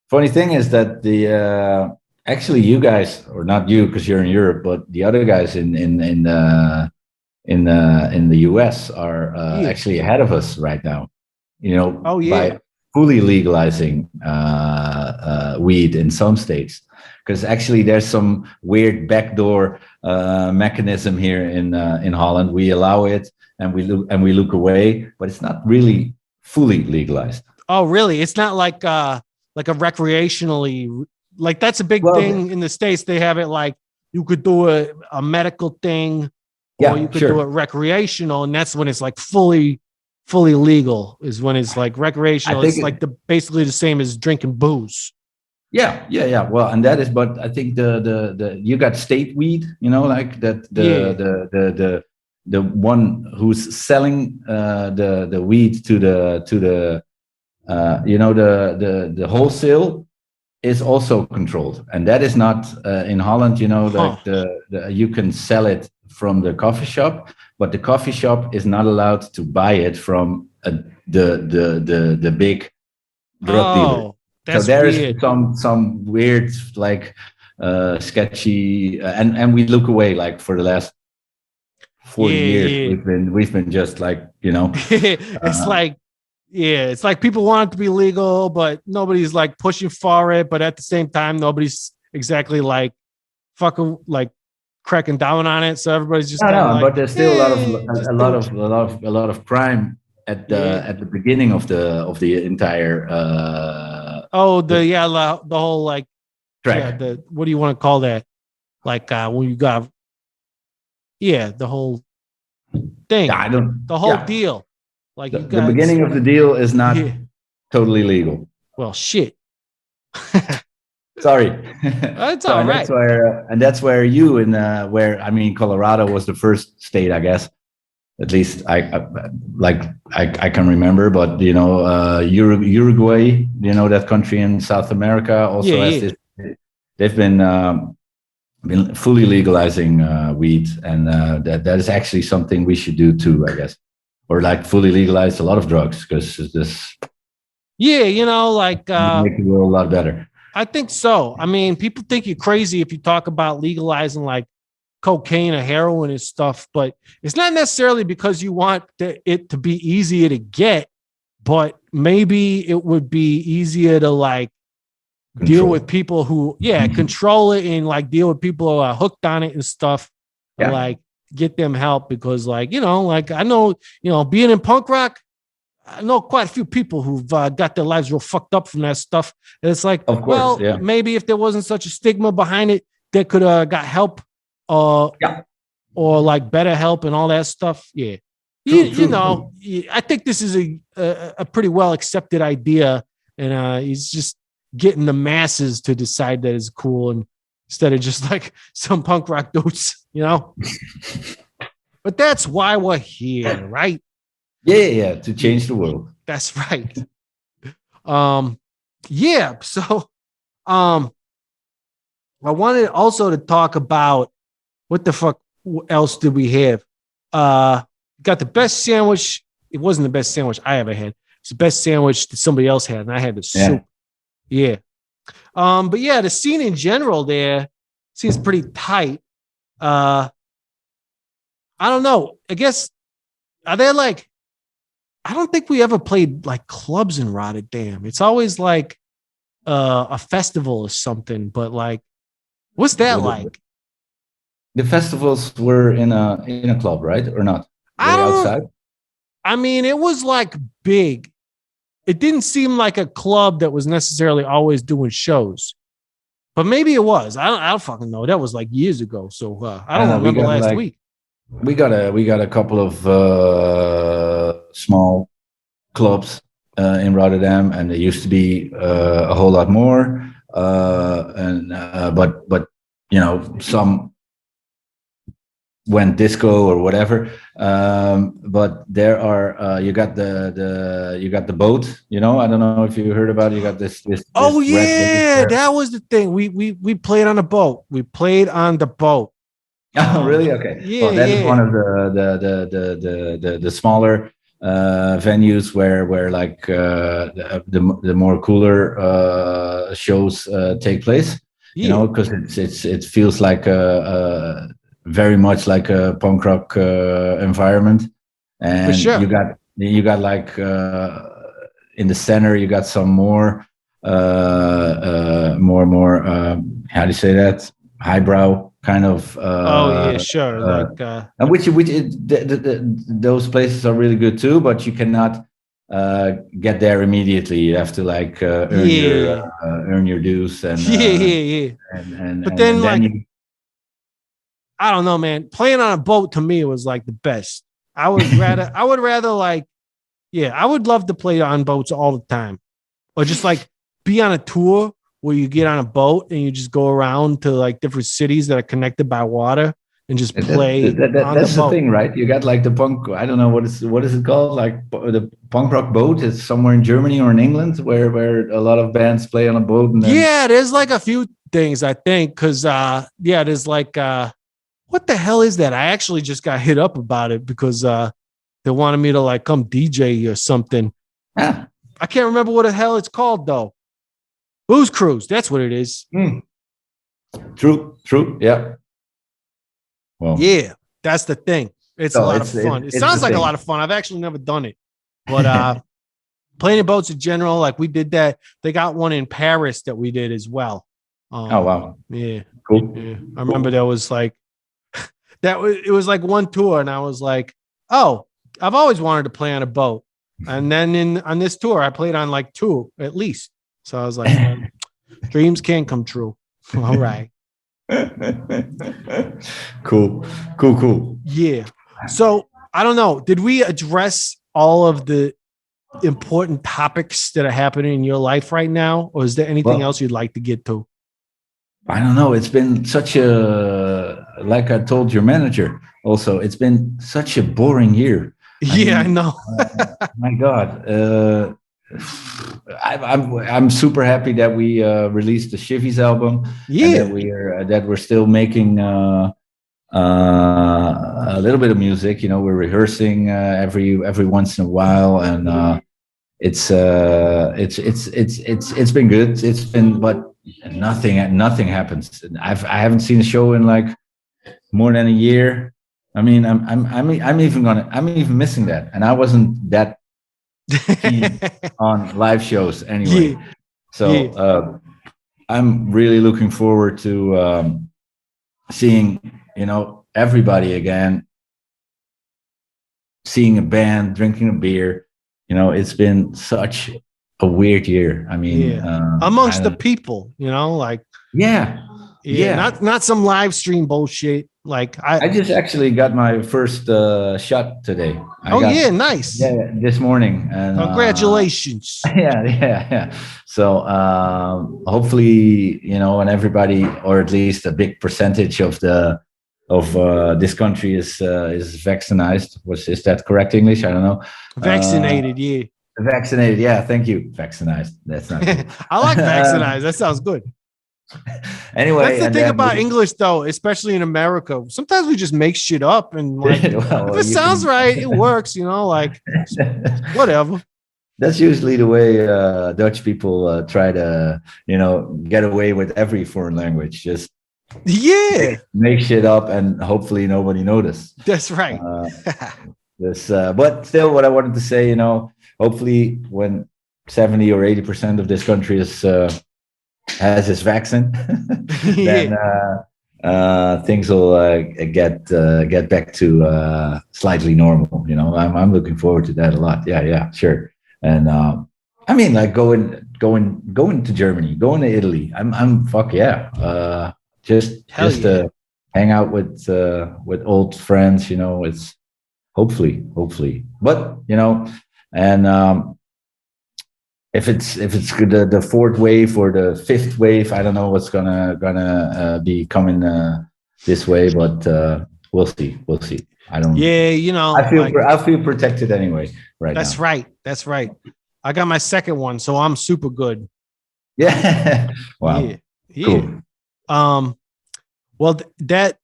Funny thing is that the actually you guys, or not you because you're in Europe, but the other guys in the US are actually ahead of us right now. You know, by fully legalizing weed in some states, because actually there's some weird backdoor mechanism here in Holland. We allow it and we look away, but it's not really fully legalized. Oh, really? It's not like a recreationally, like that's a big thing in the States. They have it like you could do a medical thing, or you could do it recreational, and that's when it's like fully legal. Is when it's like recreational. It's like basically the same as drinking booze. Yeah. Well, and that is, but I think the you got state weed, you know, like that the one who's selling the weed to the you know, the wholesale is also controlled, and that is not in Holland. You know, like the you can sell it from the coffee shop, but the coffee shop is not allowed to buy it from the big drug dealer. That's so there weird. is some weird like sketchy, and we look away like for the last 40 years. We've been just like, you know, it's like people want it to be legal, but nobody's like pushing for it. But at the same time, nobody's exactly like fucking like cracking down on it. So everybody's just but there's still a lot of crime at the beginning of the entire the whole like track. What do you want to call that? Like when you got the whole thing. The whole deal. Like the beginning of the deal is not totally legal. Well, shit. Sorry. That's all right. That's where you Colorado was the first state, I guess. At least I can remember, but you know, Uruguay, you know, that country in South America also has this. They've been fully legalizing weed, and that is actually something we should do too, I guess, or like fully legalize a lot of drugs, because this. Yeah, you know, like make the world a lot better. I think so. I mean, people think you're crazy if you talk about legalizing like cocaine or heroin and stuff, but it's not necessarily because you want it to be easier to get, but maybe it would be easier to like deal with people who, control it, and like deal with people who are hooked on it and stuff, and like get them help, because like, you know, like I know, you know, being in punk rock, I know quite a few people who've got their lives real fucked up from that stuff. And it's like, maybe if there wasn't such a stigma behind it, they could have got help, or like better help and all that stuff. Yeah. You know, I think this is a pretty well accepted idea, and he's just getting the masses to decide that it's cool, and instead of just like some punk rock dudes, you know. But that's why we're here, right? Yeah, to change the world. That's right. So I wanted also to talk about what the fuck else did we have? Got the best sandwich. It wasn't the best sandwich I ever had. It's the best sandwich that somebody else had, and I had the soup. Yeah. But yeah, the scene in general there seems pretty tight. I don't know. I guess, are there like, I don't think we ever played like clubs in Rotterdam. It's always like a festival or something, but like, what's that like? The festivals were in a club, right? Or not? Outside? I mean, it was like big. It didn't seem like a club that was necessarily always doing shows, but maybe it was. I don't fucking know. That was like years ago. So I don't remember last week. We got a couple of small clubs in Rotterdam, and there used to be a whole lot more. But you know, some went disco or whatever. But there are you got the boat. You know, I don't know if you heard about it. You got this. Oh this red yeah, boat. that was the thing. We played on a boat. We played on the boat. Oh, really? Okay. Yeah, Well, that is yeah. one of the smaller venues where like the more cooler shows take place. You know, because it feels like a very much like a punk rock environment, and For sure. you got like in the center you got some more how do you say that, highbrow kind of Oh yeah, sure. and those places are really good too, but you cannot get there immediately. You have to like earn your dues and yeah. and But then like you, I don't know, man. Playing on a boat to me was like the best. I would rather like, yeah, I would love to play on boats all the time, or just like be on a tour where you get on a boat and you just go around to like different cities that are connected by water and just play. That's the thing, right? You got like the punk. I don't know what is it called? Like the punk rock boat is somewhere in Germany or in England where a lot of bands play on a boat. And yeah, there's like a few things I think because there's like what the hell is that? I actually just got hit up about it because they wanted me to like come DJ or something. Yeah. I can't remember what the hell it's called though. Booze Cruise, that's what it is. True. Yeah. Well, yeah, that's the thing. It's a lot of fun. It sounds like a lot of fun. I've actually never done it, but playing in boats in general, like we did that. They got one in Paris that we did as well. Oh wow, yeah, cool. Yeah. I remember there was like it was like one tour, and I was like, oh, I've always wanted to play on a boat, and then on this tour, I played on like two at least. So I was like, dreams can come true. All right. Cool. Yeah. So I don't know. Did we address all of the important topics that are happening in your life right now? Or is there anything else you'd like to get to? I don't know. It's been such like I told your manager also, it's been such a boring year. I know. My God. I'm super happy that we released the Shivvies album. Yeah, and that we're still making a little bit of music. You know, we're rehearsing every once in a while, and it's been good. It's been, but nothing happens. I haven't seen a show in like more than a year. I mean, I'm even missing that, and I wasn't that keen on live shows anyway. So I'm really looking forward to seeing, everybody again, seeing a band, drinking a beer. It's been such a weird year. I mean, amongst the people, like not some live stream bullshit. Like I just actually got my first shot today. Nice. Yeah, this morning. And congratulations. Yeah. So hopefully, and everybody, or at least a big percentage of this country is vaccinated. Is that correct English? I don't know. Vaccinated, yeah. Vaccinated, yeah. Thank you. Vaccinated. That's not good. I like vaccinated. That sounds good. Anyway, that's the thing about English, though, especially in America. Sometimes we just make shit up, and like, if it sounds right, it works. Like whatever. That's usually the way Dutch people try to, get away with every foreign language. Just make shit up, and hopefully nobody notices. That's right. But still, what I wanted to say, hopefully when 70 or 80% of this country has his vaccine, then things will get back to slightly normal. I'm looking forward to that a lot. Yeah, sure. And I mean, like going to Germany, going to Italy. I'm fuck yeah. Just to hang out with old friends. It's hopefully, but and. If it's the fourth wave or the fifth wave, I don't know what's gonna be coming this way, but we'll see. We'll see. I don't. Yeah, you know, I feel protected anyway. Right. that's now. right. That's right. I got my second one, so I'm super good. Yeah. Wow. Yeah. Yeah. Cool. Well, that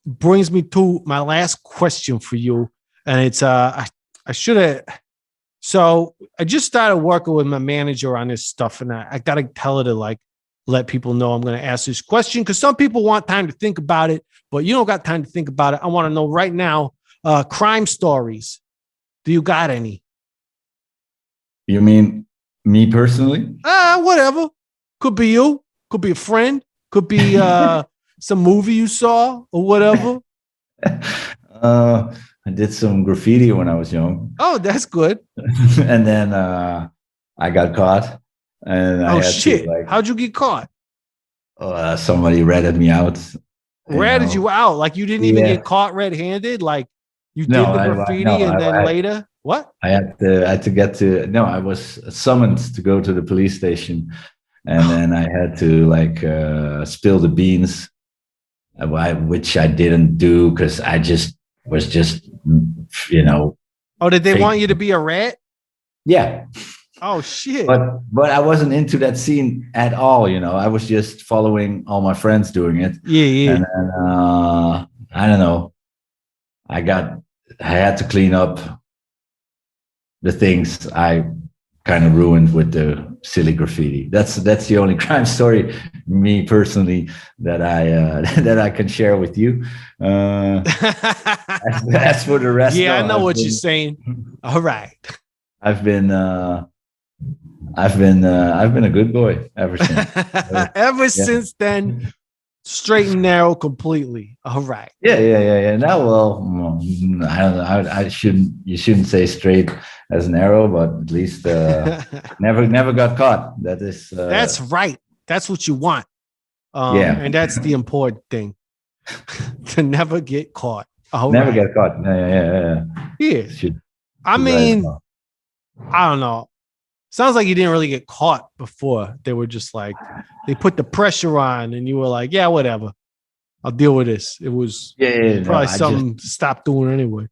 brings me to my last question for you, and it's I should have. So I just started working with my manager on this stuff, and I got to tell her to like let people know I'm going to ask this question because some people want time to think about it, but you don't got time to think about it. I want to know right now, crime stories. Do you got any? You mean me personally? Whatever. Could be you. Could be a friend. Could be some movie you saw or whatever. I did some graffiti when I was young. Oh, that's good. And then I got caught. And I had shit! to, like, how'd you get caught? Somebody ratted me out. Ratted you out? Like you didn't even get caught red-handed? Like you did the graffiti and then later? What? I had to get to. No, I was summoned to go to the police station, and then I had to like spill the beans, which I didn't do because I was just, you know. Oh, did they want you to be a rat? Yeah. Oh shit. But I wasn't into that scene at all, you know. I was just following all my friends doing it. Yeah. And then I don't know. I had to clean up the things I kind of ruined with the silly graffiti. That's the only crime story, me personally, that I can share with you. As for the rest, yeah, I know what you're saying. All right. I've been a good boy ever since. Since then, straight and narrow completely. All right. Yeah. Now, well, I don't know. You shouldn't say straight as an arrow, but at least never got caught. That is. That's right. That's what you want. And that's the important thing. To never get caught. Never get caught. Yeah. I mean, I don't know. Sounds like you didn't really get caught before. They were just like, they put the pressure on and you were like, yeah, whatever. I'll deal with this. It was probably something to stop doing anyway.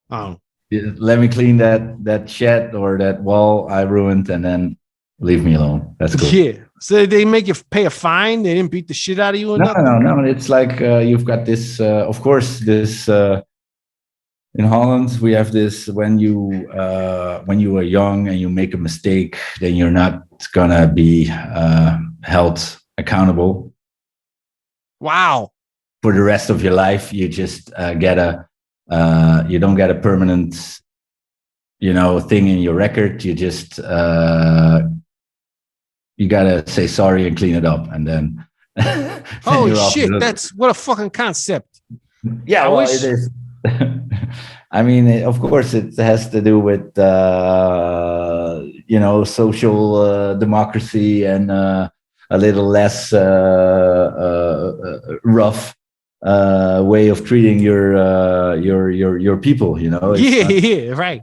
I don't know. Let me clean that shed or that wall I ruined and then leave me alone. That's cool. Yeah. So they make you pay a fine? They didn't beat the shit out of you? No. It's like you've got this, of course, this... in Holland, we have this when you are young and you make a mistake, then you're not gonna be held accountable. Wow! For the rest of your life, you just you don't get a permanent, thing in your record. You just you gotta say sorry and clean it up, and then. Oh shit! That's what a fucking concept. Yeah, it is. I mean, of course, it has to do with social democracy and a little less rough way of treating your people. You know. Yeah, right.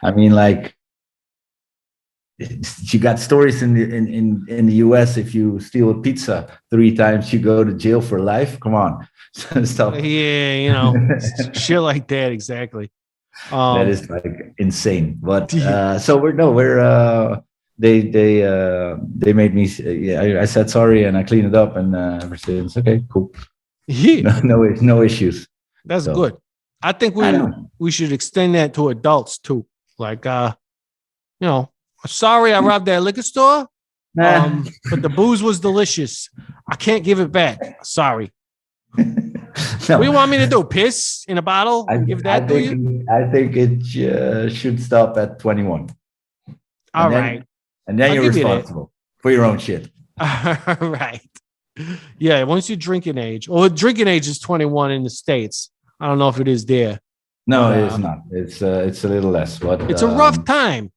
I mean, like you got stories in the US. If you steal a pizza 3 times, you go to jail for life. Come on. Stuff. Yeah, shit like that. Exactly. That is like insane. But so they made me. I said sorry and I cleaned it up, and ever since, okay, cool. Yeah. No issues. That's good. I think we should extend that to adults too. Like, sorry I robbed that liquor store, but the booze was delicious. I can't give it back. Sorry. No. What do you want me to do? Piss in a bottle? Give that to you? I think it should stop at 21. All right. And then you're responsible for your own shit. All right. Yeah, once you drinking age. Well, drinking age is 21 in the States. I don't know if it is there. No, it is not. It's a little less. But it's a rough time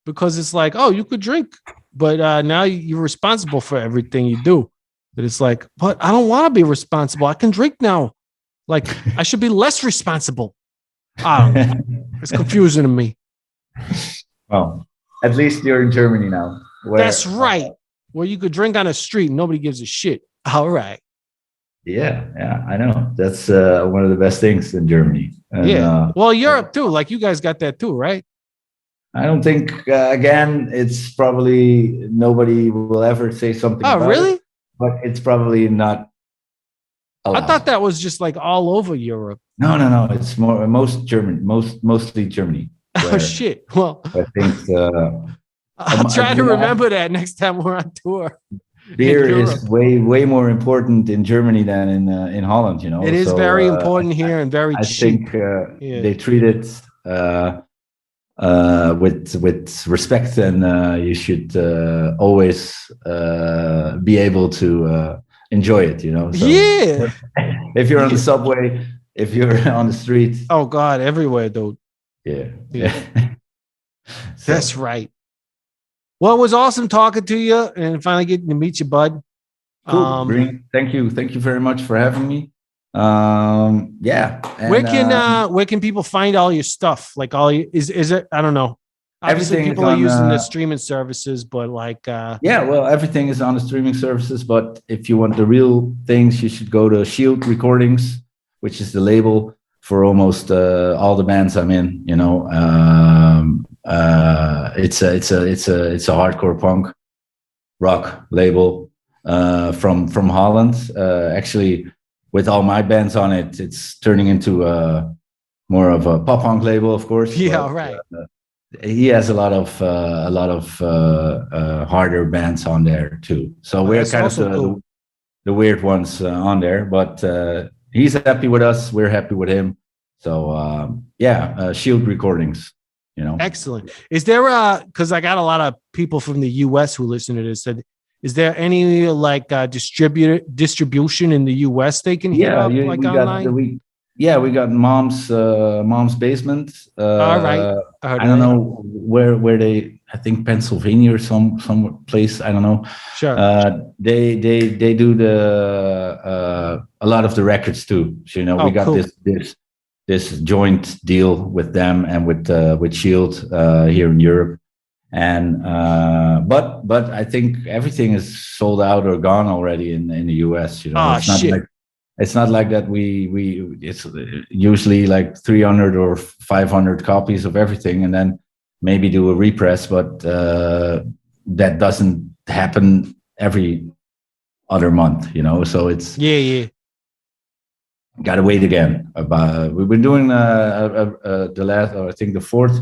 because it's like, oh, you could drink, but now you're responsible for everything you do. But it's like, but I don't want to be responsible. I can drink now. Like, I should be less responsible. I don't know. It's confusing to me. Well, at least you're in Germany now. That's right. Where you could drink on the street and nobody gives a shit. All right. Yeah, I know. That's one of the best things in Germany. And, Yeah. Well, Europe too. Like you guys got that too, right? I don't think, again, it's probably nobody will ever say something Oh, about really? it, but it's probably not allowed. I thought that was just like all over Europe. No. It's mostly Germany. Oh shit. Well, I think I'll try to remember that next time we're on tour. beer is way more important in Germany than in Holland. You know, It is very important here and very I cheap. think they treat it with respect, and you should always be able to enjoy it. You know, so Yeah. if you're on the subway, if you're on the street, Oh God, everywhere, dude. yeah. So, That's right. Well, it was awesome talking to you and finally getting to meet you, bud. cool. Green. Thank you very much for having me. Yeah. And, where can people find all your stuff? Like all your, is it? I don't know. Obviously, everything people is are on, using the streaming services, but like, yeah, well, everything is on the streaming services. But if you want the real things, you should go to Shield Recordings, which is the label for almost all the bands I'm in. You know, it's a hardcore punk rock label from Holland. Actually, with all my bands on it, it's turning into more of a pop punk label, of course. yeah, but, right. he has a lot of harder bands on there too. So we're that's kind of also cool. the weird ones on there, but he's happy with us. We're happy with him. So Shield Recordings, you know. Excellent. Is there because I got a lot of people from the US who listen to this, said, is there any like distribution in the US they can hit up like we online? we got mom's basement. All right. I don't know where they. I think Pennsylvania or some place. I don't know. Sure. They do the a lot of the records too. So, you know, we got cool. this joint deal with them and with Shield here in Europe. And but I think everything is sold out or gone already in the US. You know, it's not like that. It's usually like 300 or 500 copies of everything, and then maybe do a repress. But that doesn't happen every other month. You know, so it's Gotta wait again. We've been doing the last, or I think the fourth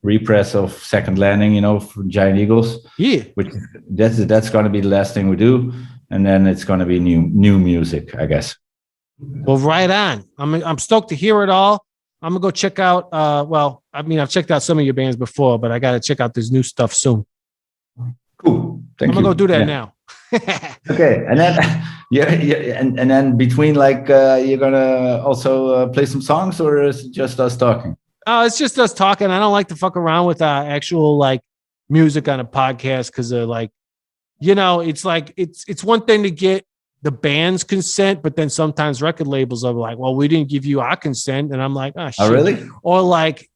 repress of Second Landing, you know, from Giant Eagles. Yeah, which that's going to be the last thing we do, and then it's going to be new music, I guess. Well, right on. I'm stoked to hear it all. I'm gonna go check out. Well, I mean, I've checked out some of your bands before, but I got to check out this new stuff soon. Cool. I'm gonna go do that now. Okay, and then and then between like you're gonna also play some songs, or is it just us talking? It's just us talking. I don't like to fuck around with actual like music on a podcast because they're like, you know, it's like it's one thing to get the band's consent, but then sometimes record labels are like, well, we didn't give you our consent, and I'm like, oh shit. Oh, really? Or like,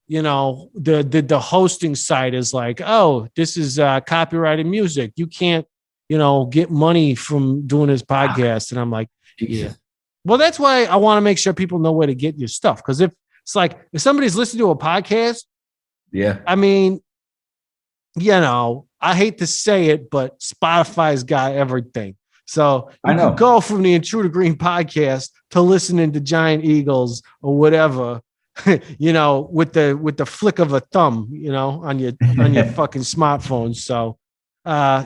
you know, the hosting site is like, oh, this is copyrighted music. You can't, you know, get money from doing this podcast. And I'm like, yeah. Well, that's why I want to make sure people know where to get your stuff. Because if somebody's listening to a podcast, yeah, I mean, you know, I hate to say it, but Spotify's got everything. So you can go from the Intruder Green Podcast to listening to Giant Eagles or whatever, you know, with the flick of a thumb, you know, on your fucking smartphone. So,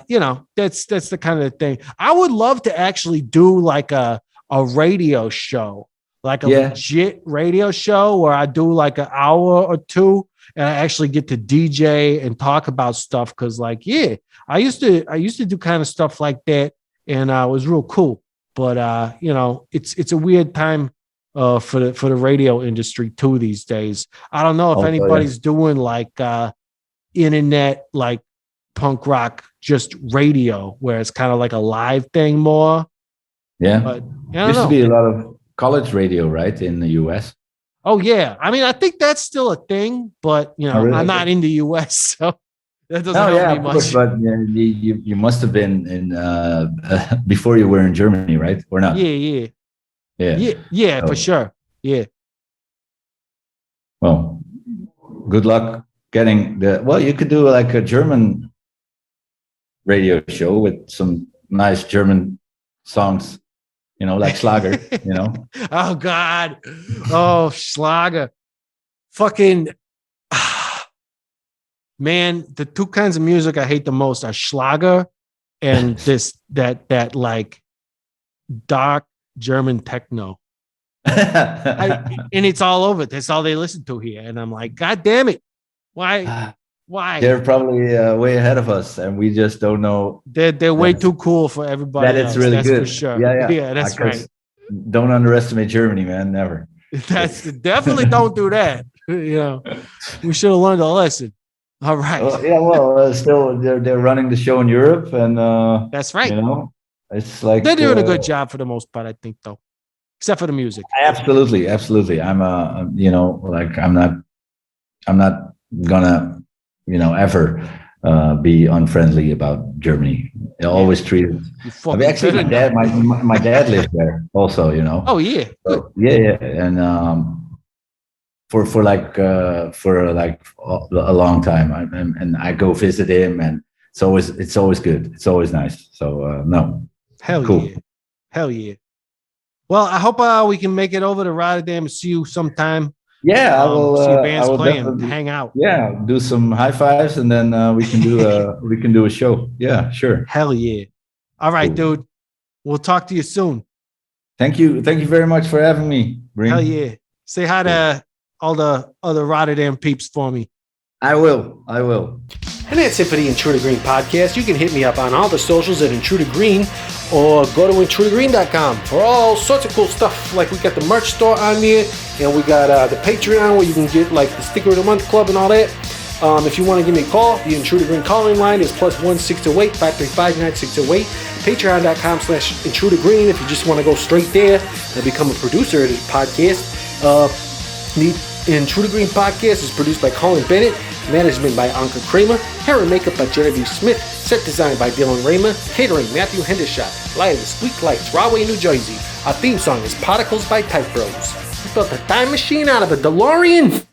you know, that's the kind of thing. I would love to actually do like a radio show, like a legit radio show where I do like an hour or two and I actually get to DJ and talk about stuff. Cause like, yeah, I used to do kind of stuff like that. And it was real cool. But, you know, it's a weird time for the radio industry too these days. I don't know if anybody's doing like internet, like punk rock, just radio, where it's kind of like a live thing more. Yeah. But there used to be a lot of college radio, right, in the US. Oh yeah. I mean, I think that's still a thing, but you know, I'm not in the US, so That doesn't help me of much. course, but you must have been in before you were in Germany, right? Or not? Yeah, So, for sure. Yeah. Well, good luck getting the. Well, you could do like a German radio show with some nice German songs, like Schlager, Oh God. Oh, Schlager. Fucking man, the two kinds of music I hate the most are Schlager and that like dark German techno. And it's all over. That's all they listen to here. And I'm like, God damn it. Why? They're probably way ahead of us, and we just don't know. They're way too cool for everybody That else. it's really That's good. for sure. Yeah, that's right. Don't underestimate Germany, man. Never. That's definitely don't do that. We should have learned a lesson. All right. Still they're running the show in Europe, and that's right. It's like They're doing a good job for the most part, I think, though, except for the music. Absolutely. I'm I'm not gonna ever be unfriendly about Germany. I always treated. Actually, my dad lived there also. Oh yeah. So, yeah, and for a long time, and I go visit him, and it's always good. It's always nice. So no. Hell yeah. Well, I hope we can make it over to Rotterdam and see you sometime. Yeah, I will. See your bands playing, definitely hang out. Yeah, do some high fives, and then we can do a show. Yeah, sure. Hell yeah! All right, dude. We'll talk to you soon. Thank you very much for having me. Breen. Hell yeah! Say hi to all the other Rotterdam peeps for me. I will. And that's it for the Intruder Green podcast. You can hit me up on all the socials at Intruder Green, or go to intrudergreen.com for all sorts of cool stuff. Like we got the merch store on there, and we got the Patreon where you can get like the Sticker of the Month Club and all that. If you want to give me a call, the Intruder Green calling line is +1 608 535 9608. Patreon.com/Intruder Green if you just want to go straight there and become a producer of this podcast. The Intruder Green podcast is produced by Colin Bennett, management by Anka Kramer, hair and makeup by Genevieve Smith, set design by Dylan Raymer, catering Matthew Hendershot, lighting Squeak Lights, Rahway, New Jersey. Our theme song is Particles by Type Bros. We built a time machine out of a DeLorean.